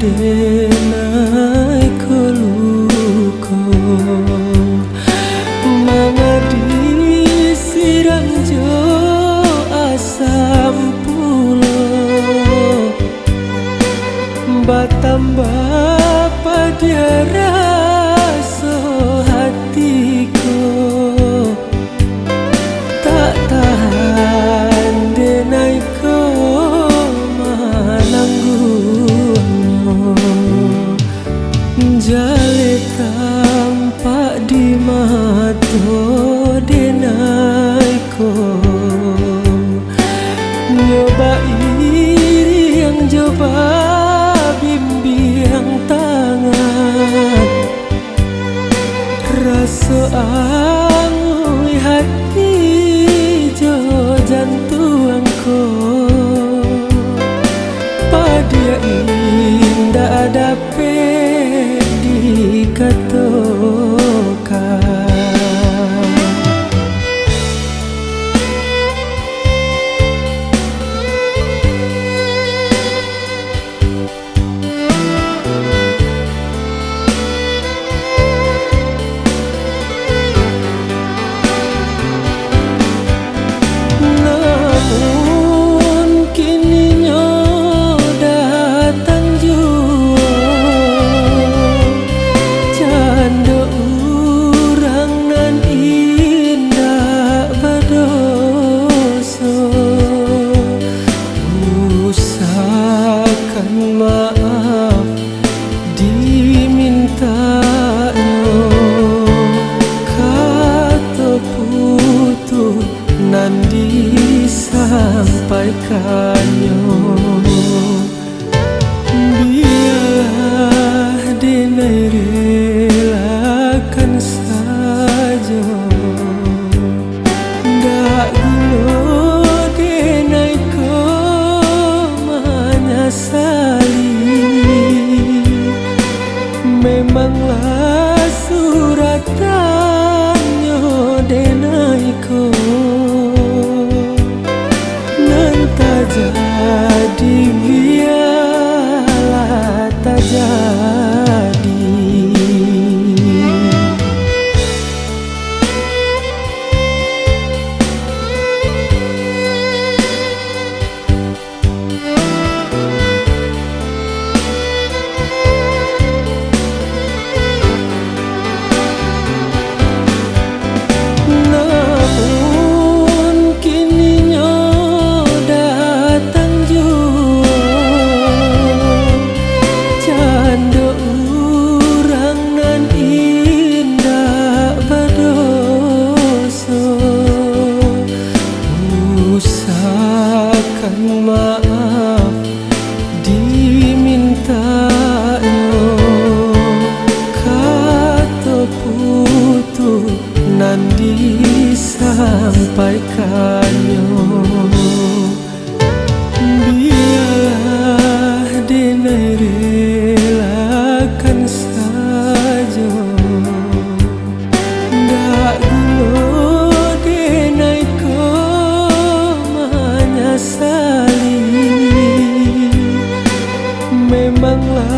denai koluko mangadi siram jo asam pulo batambah pada rasa hatiku tak tahan denai ko jale tampak di mata denai ko nyoba iri yang coba bimbing tangan rasa angui hati jo jantuangku pada indah ada dikatakan namun kini datang jua canda urang nan indah berdosa usahakan maaf diminta kata putus nan disampaikannya biarlah denai relakan saja ndak gulo denai ko menyesali memanglah suratannya denai ko jadi biarlah tak jadi. Maaf diminta kata putus nan disampaikannya biarlah denai relakan saja ndak gulo denai ko menyesali memanglah